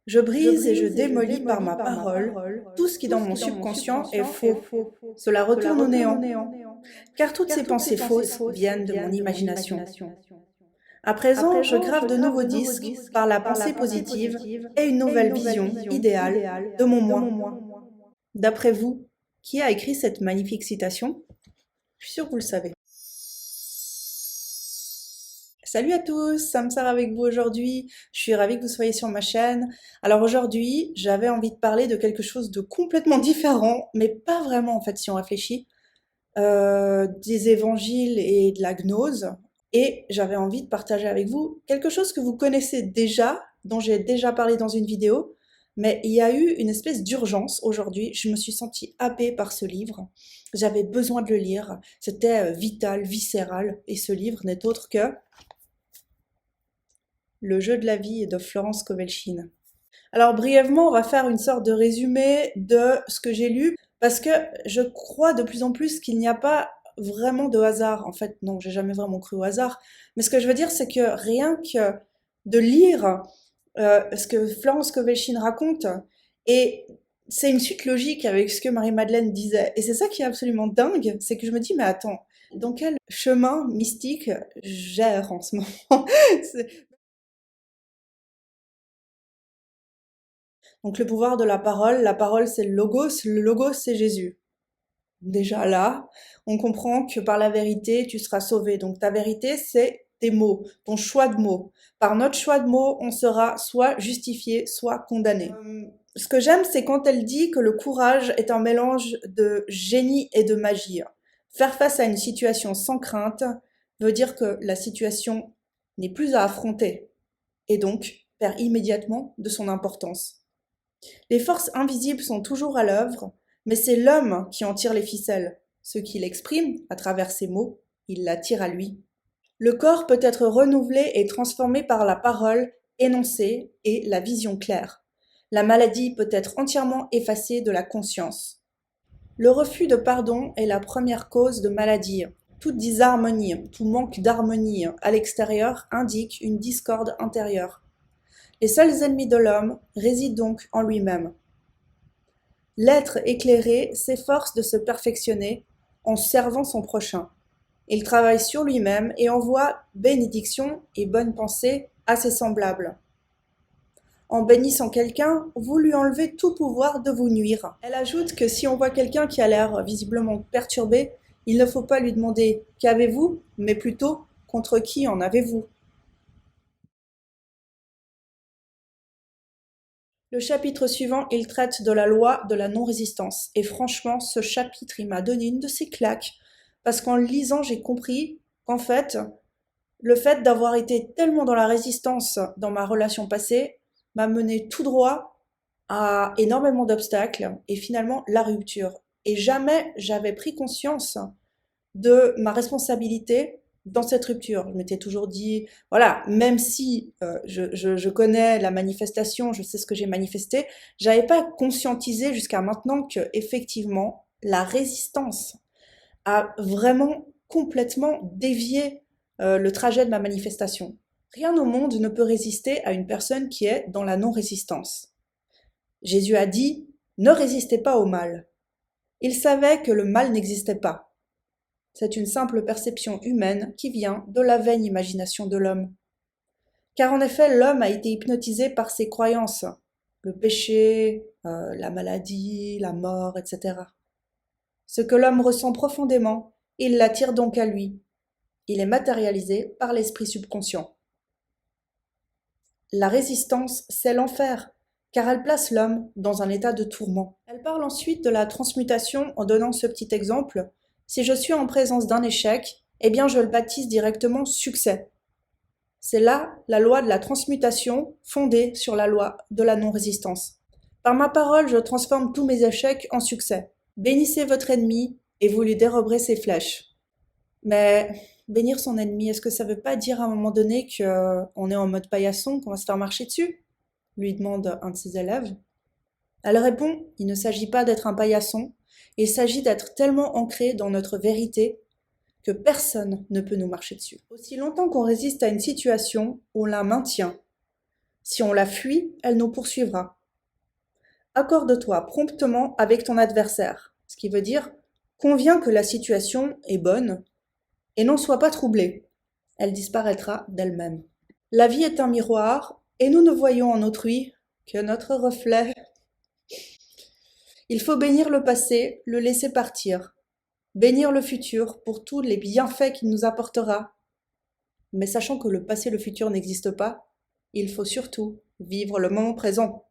Je brise et je démolis par ma parole tout ce qui dans mon subconscient est faux. Cela retourne au néant, car toutes ces pensées fausses viennent de mon imagination. À présent, je grave de nouveaux disques par la pensée positive et une nouvelle vision idéale de mon moi. D'après vous, qui a écrit cette magnifique citation? Je suis sûre que vous le savez. Salut à tous, Samsar avec vous aujourd'hui. Je suis ravie que vous soyez sur ma chaîne. Alors aujourd'hui, j'avais envie de parler de quelque chose de complètement différent, mais pas vraiment en fait si on réfléchit, des évangiles et de la gnose. Et j'avais envie de partager avec vous quelque chose que vous connaissez déjà, dont j'ai déjà parlé dans une vidéo, mais il y a eu une espèce d'urgence aujourd'hui. Je me suis sentie happée par ce livre. J'avais besoin de le lire. C'était vital, viscéral, et ce livre n'est autre que Le jeu de la vie de Florence Kowalschine. Alors brièvement, on va faire une sorte de résumé de ce que j'ai lu, parce que je crois de plus en plus qu'il n'y a pas vraiment de hasard. En fait, non, j'ai jamais vraiment cru au hasard. Mais ce que je veux dire, c'est que rien que de lire ce que Florence Kowalschine raconte, et c'est une suite logique avec ce que Marie-Madeleine disait. Et c'est ça qui est absolument dingue, c'est que je me dis, mais attends, dans quel chemin mystique j'erre en ce moment? Donc le pouvoir de la parole c'est le logos c'est Jésus. Déjà là, on comprend que par la vérité, tu seras sauvé. Donc ta vérité, c'est tes mots, ton choix de mots. Par notre choix de mots, on sera soit justifié, soit condamné. Ce que j'aime, c'est quand elle dit que le courage est un mélange de génie et de magie. Faire face à une situation sans crainte veut dire que la situation n'est plus à affronter et donc perd immédiatement de son importance. Les forces invisibles sont toujours à l'œuvre, mais c'est l'homme qui en tire les ficelles. Ce qu'il exprime, à travers ses mots, il l'attire à lui. Le corps peut être renouvelé et transformé par la parole énoncée et la vision claire. La maladie peut être entièrement effacée de la conscience. Le refus de pardon est la première cause de maladie. Toute disharmonie, tout manque d'harmonie à l'extérieur indique une discorde intérieure. Les seuls ennemis de l'homme résident donc en lui-même. L'être éclairé s'efforce de se perfectionner en servant son prochain. Il travaille sur lui-même et envoie bénédictions et bonnes pensées à ses semblables. En bénissant quelqu'un, vous lui enlevez tout pouvoir de vous nuire. Elle ajoute que si on voit quelqu'un qui a l'air visiblement perturbé, il ne faut pas lui demander qu'avez-vous, mais plutôt contre qui en avez-vous. Le chapitre suivant, il traite de la loi de la non-résistance. Et franchement, ce chapitre, il m'a donné une de ces claques. Parce qu'en le lisant, j'ai compris qu'en fait, le fait d'avoir été tellement dans la résistance dans ma relation passée m'a mené tout droit à énormément d'obstacles et finalement la rupture. Et jamais j'avais pris conscience de ma responsabilité dans cette rupture. Je m'étais toujours dit, voilà, même si je connais la manifestation, je sais ce que j'ai manifesté, j'avais pas conscientisé jusqu'à maintenant que effectivement la résistance a vraiment complètement dévié le trajet de ma manifestation. Rien au monde ne peut résister à une personne qui est dans la non-résistance. Jésus a dit, ne résistez pas au mal. Il savait que le mal n'existait pas. C'est une simple perception humaine qui vient de la vaine imagination de l'homme. Car en effet, l'homme a été hypnotisé par ses croyances, le péché, la maladie, la mort, etc. Ce que l'homme ressent profondément, il l'attire donc à lui. Il est matérialisé par l'esprit subconscient. La résistance, c'est l'enfer, car elle place l'homme dans un état de tourment. Elle parle ensuite de la transmutation en donnant ce petit exemple. Si je suis en présence d'un échec, eh bien je le baptise directement succès. C'est là la loi de la transmutation fondée sur la loi de la non-résistance. Par ma parole, je transforme tous mes échecs en succès. Bénissez votre ennemi et vous lui déroberez ses flèches. Mais bénir son ennemi, est-ce que ça veut pas dire à un moment donné qu'on est en mode paillasson, qu'on va se faire marcher dessus? Lui demande un de ses élèves. Elle répond, il ne s'agit pas d'être un paillasson, il s'agit d'être tellement ancré dans notre vérité que personne ne peut nous marcher dessus. Aussi longtemps qu'on résiste à une situation, on la maintient. Si on la fuit, elle nous poursuivra. Accorde-toi promptement avec ton adversaire, ce qui veut dire conviens que la situation est bonne et n'en sois pas troublé. Elle disparaîtra d'elle-même. La vie est un miroir et nous ne voyons en autrui que notre reflet. Il faut bénir le passé, le laisser partir, bénir le futur pour tous les bienfaits qu'il nous apportera. Mais sachant que le passé et le futur n'existent pas, il faut surtout vivre le moment présent.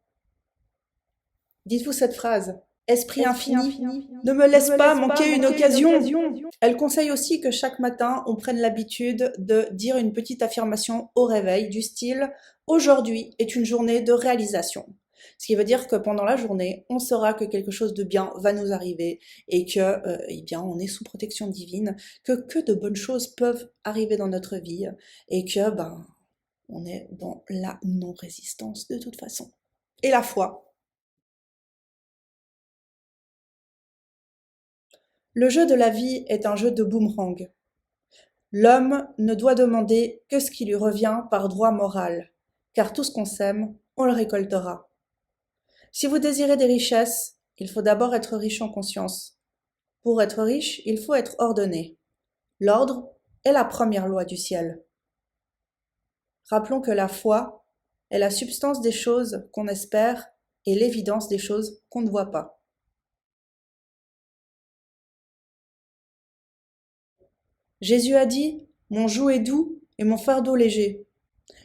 Dites-vous cette phrase. Esprit infini, ne me laisse pas manquer une occasion. Elle conseille aussi que chaque matin, on prenne l'habitude de dire une petite affirmation au réveil du style « Aujourd'hui est une journée de réalisation ». Ce qui veut dire que pendant la journée, on saura que quelque chose de bien va nous arriver et que, eh bien, on est sous protection divine, que de bonnes choses peuvent arriver dans notre vie et que, on est dans la non-résistance de toute façon. Et la foi. Le jeu de la vie est un jeu de boomerang. L'homme ne doit demander que ce qui lui revient par droit moral, car tout ce qu'on sème, on le récoltera. Si vous désirez des richesses, il faut d'abord être riche en conscience. Pour être riche, il faut être ordonné. L'ordre est la première loi du ciel. Rappelons que la foi est la substance des choses qu'on espère et l'évidence des choses qu'on ne voit pas. Jésus a dit « Mon joug est doux et mon fardeau léger ».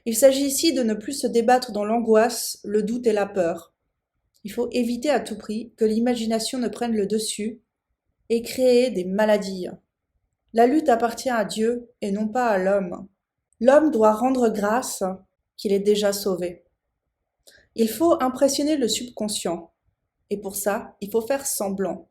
Il s'agit ici de ne plus se débattre dans l'angoisse, le doute et la peur. Il faut éviter à tout prix que l'imagination ne prenne le dessus et créer des maladies. La lutte appartient à Dieu et non pas à l'homme. L'homme doit rendre grâce qu'il est déjà sauvé. Il faut impressionner le subconscient. Et pour ça, il faut faire semblant.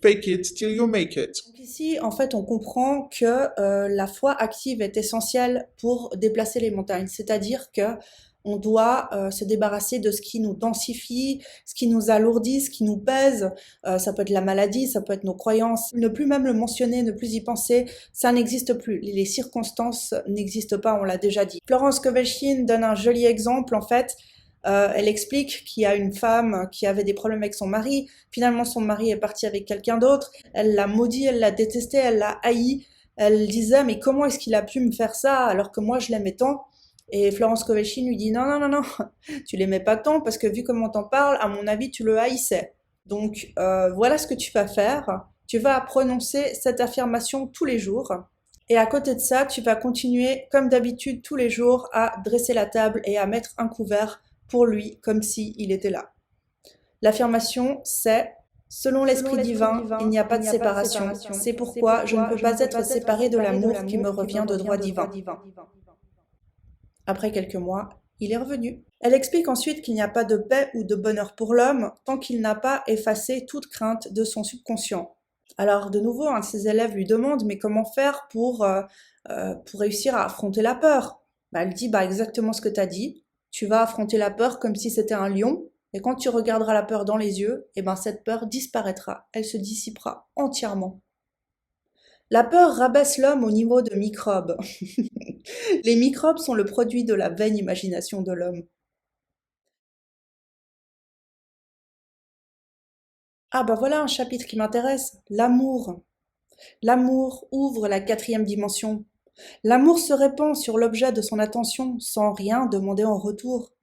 Fake it till you make it. Donc ici, en fait, on comprend que la foi active est essentielle pour déplacer les montagnes. C'est-à-dire que on doit se débarrasser de ce qui nous densifie, ce qui nous alourdit, ce qui nous pèse. Ça peut être la maladie, ça peut être nos croyances. Ne plus même le mentionner, ne plus y penser, ça n'existe plus. Les circonstances n'existent pas, on l'a déjà dit. Florence Köveshin donne un joli exemple, en fait. Elle explique qu'il y a une femme qui avait des problèmes avec son mari. Finalement, son mari est parti avec quelqu'un d'autre. Elle l'a maudit, elle l'a détesté, elle l'a haï. Elle disait, mais comment est-ce qu'il a pu me faire ça alors que moi je l'aimais tant? Et Florence Köveshin lui dit, non, non, non, non, tu l'aimais pas tant parce que vu comment t'en parles, à mon avis, tu le haïssais. Donc, voilà ce que tu vas faire. Tu vas prononcer cette affirmation tous les jours. Et à côté de ça, tu vas continuer, comme d'habitude, tous les jours, à dresser la table et à mettre un couvert pour lui, comme s'il était là. L'affirmation, c'est « Selon l'Esprit divin, il n'y a pas de séparation. C'est pourquoi je ne peux pas être séparé de l'amour qui me revient de droit divin. » Après quelques mois, il est revenu. Elle explique ensuite qu'il n'y a pas de paix ou de bonheur pour l'homme tant qu'il n'a pas effacé toute crainte de son subconscient. Alors de nouveau, un de ses élèves lui demande « Mais comment faire pour réussir à affronter la peur ?» Elle dit exactement ce que tu as dit. Tu vas affronter la peur comme si c'était un lion, et quand tu regarderas la peur dans les yeux, cette peur disparaîtra, elle se dissipera entièrement. La peur rabaisse l'homme au niveau de microbes. Les microbes sont le produit de la vaine imagination de l'homme. Ah voilà un chapitre qui m'intéresse, l'amour. L'amour ouvre la 4e dimension. L'amour se répand sur l'objet de son attention sans rien demander en retour.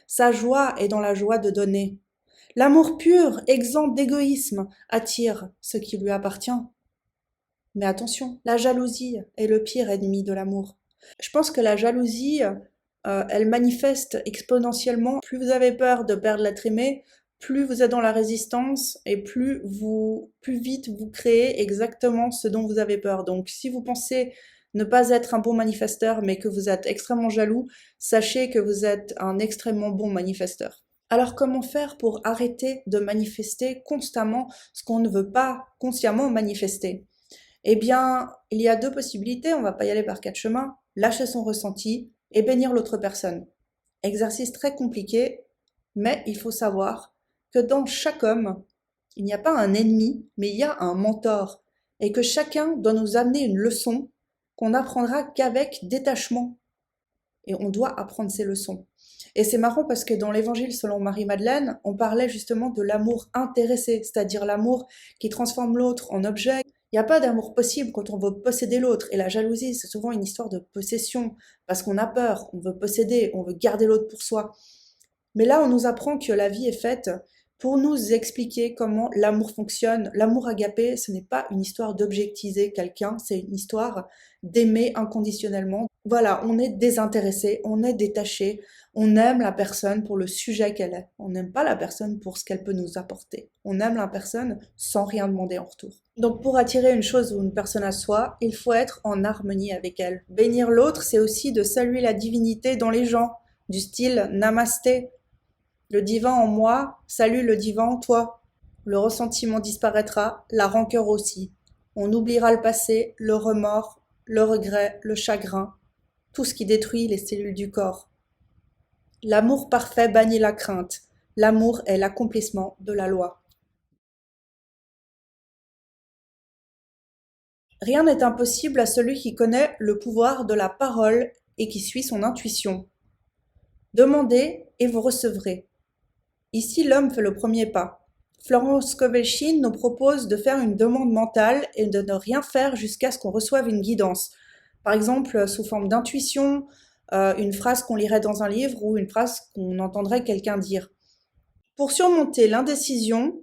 Sa joie est dans la joie de donner. L'amour pur, exempt d'égoïsme, attire ce qui lui appartient. Mais attention, la jalousie est le pire ennemi de l'amour. Je pense que la jalousie, elle manifeste exponentiellement. Plus vous avez peur de perdre l'être aimé, plus vous êtes dans la résistance et plus vite vous créez exactement ce dont vous avez peur. Donc si vous pensez ne pas être un bon manifesteur, mais que vous êtes extrêmement jaloux, sachez que vous êtes un extrêmement bon manifesteur. Alors comment faire pour arrêter de manifester constamment ce qu'on ne veut pas consciemment manifester? Eh bien, il y a 2 possibilités, on va pas y aller par 4 chemins, lâcher son ressenti et bénir l'autre personne. Exercice très compliqué, mais il faut savoir que dans chaque homme, il n'y a pas un ennemi, mais il y a un mentor, et que chacun doit nous amener une leçon qu'on n'apprendra qu'avec détachement. Et on doit apprendre ces leçons. Et c'est marrant parce que dans l'Évangile selon Marie-Madeleine, on parlait justement de l'amour intéressé, c'est-à-dire l'amour qui transforme l'autre en objet. Il n'y a pas d'amour possible quand on veut posséder l'autre. Et la jalousie, c'est souvent une histoire de possession, parce qu'on a peur, on veut posséder, on veut garder l'autre pour soi. Mais là, on nous apprend que la vie est faite pour nous expliquer comment l'amour fonctionne. L'amour agapé, ce n'est pas une histoire d'objectiver quelqu'un, c'est une histoire d'aimer inconditionnellement. Voilà, on est désintéressé, on est détaché, on aime la personne pour le sujet qu'elle est. On n'aime pas la personne pour ce qu'elle peut nous apporter. On aime la personne sans rien demander en retour. Donc pour attirer une chose ou une personne à soi, il faut être en harmonie avec elle. Bénir l'autre, c'est aussi de saluer la divinité dans les gens, du style Namasté. Le divin en moi salue le divin en toi. Le ressentiment disparaîtra, la rancœur aussi. On oubliera le passé, le remords, le regret, le chagrin, tout ce qui détruit les cellules du corps. L'amour parfait bannit la crainte. L'amour est l'accomplissement de la loi. Rien n'est impossible à celui qui connaît le pouvoir de la parole et qui suit son intuition. Demandez et vous recevrez. Ici, l'homme fait le premier pas. Florence Kowalczyk nous propose de faire une demande mentale et de ne rien faire jusqu'à ce qu'on reçoive une guidance. Par exemple, sous forme d'intuition, une phrase qu'on lirait dans un livre ou une phrase qu'on entendrait quelqu'un dire. Pour surmonter l'indécision,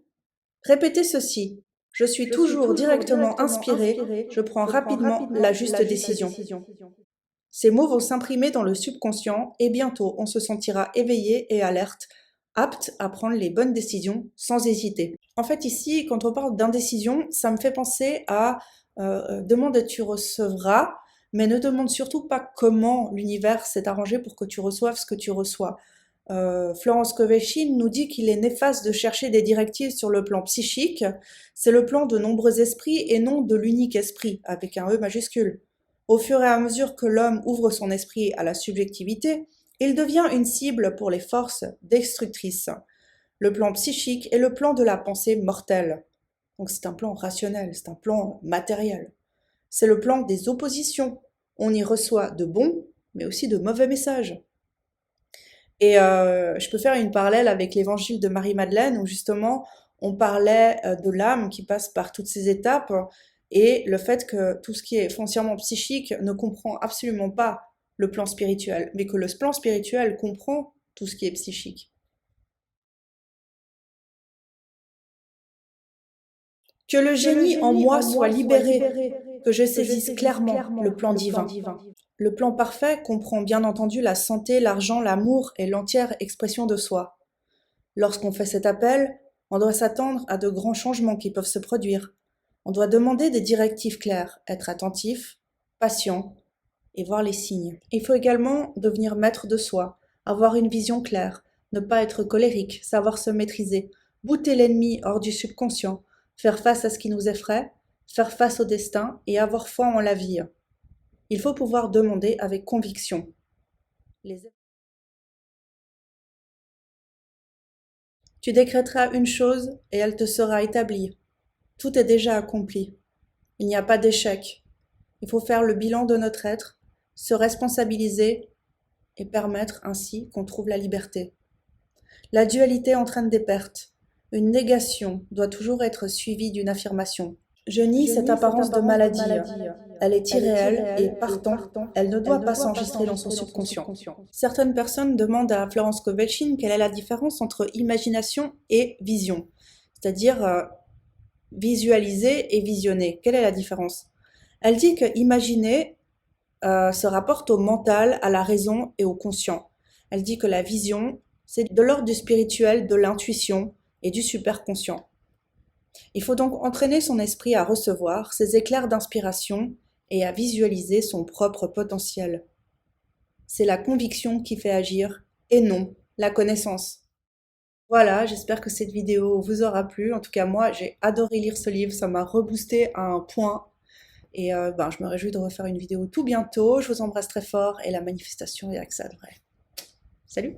répétez ceci. Je suis toujours directement inspiré, je prends rapidement la juste décision. Ces mots vont s'imprimer dans le subconscient et bientôt on se sentira éveillé et alerte, apte à prendre les bonnes décisions sans hésiter. En fait ici, quand on parle d'indécision, ça me fait penser à demande et tu recevras, mais ne demande surtout pas comment l'univers s'est arrangé pour que tu reçoives ce que tu reçois. Florence Kowalczyk nous dit qu'il est néfaste de chercher des directives sur le plan psychique, c'est le plan de nombreux esprits et non de l'unique esprit, avec un E majuscule. Au fur et à mesure que l'homme ouvre son esprit à la subjectivité, il devient une cible pour les forces destructrices. Le plan psychique est le plan de la pensée mortelle. Donc c'est un plan rationnel, c'est un plan matériel. C'est le plan des oppositions. On y reçoit de bons, mais aussi de mauvais messages. Et je peux faire une parallèle avec l'évangile de Marie-Madeleine où justement on parlait de l'âme qui passe par toutes ces étapes et le fait que tout ce qui est foncièrement psychique ne comprend absolument pas le plan spirituel, mais que le plan spirituel comprend tout ce qui est psychique. Que le génie en moi soit libéré, que je saisisse clairement le plan divin. Le plan parfait comprend bien entendu la santé, l'argent, l'amour et l'entière expression de soi. Lorsqu'on fait cet appel, on doit s'attendre à de grands changements qui peuvent se produire. On doit demander des directives claires, être attentif, patient et voir les signes. Il faut également devenir maître de soi, avoir une vision claire, ne pas être colérique, savoir se maîtriser, bouter l'ennemi hors du subconscient, faire face à ce qui nous effraie, faire face au destin et avoir foi en la vie. Il faut pouvoir demander avec conviction. Tu décréteras une chose et elle te sera établie. Tout est déjà accompli. Il n'y a pas d'échec. Il faut faire le bilan de notre être, se responsabiliser et permettre ainsi qu'on trouve la liberté. La dualité entraîne des pertes. Une négation doit toujours être suivie d'une affirmation. Je nie cette apparence de maladie. Elle est irréelle et partant, elle ne doit pas s'enregistrer dans son subconscient. Certaines personnes demandent à Florence Kowalczyk quelle est la différence entre imagination et vision, c'est-à-dire visualiser et visionner. Quelle est la différence? Elle dit que imaginer se rapporte au mental, à la raison et au conscient. Elle dit que la vision, c'est de l'ordre du spirituel, de l'intuition et du superconscient. Il faut donc entraîner son esprit à recevoir ces éclairs d'inspiration et à visualiser son propre potentiel. C'est la conviction qui fait agir et non la connaissance. Voilà, j'espère que cette vidéo vous aura plu. En tout cas, moi, j'ai adoré lire ce livre, ça m'a reboosté à un point. Et je me réjouis de refaire une vidéo tout bientôt. Je vous embrasse très fort et la manifestation est accès de vrai. Salut!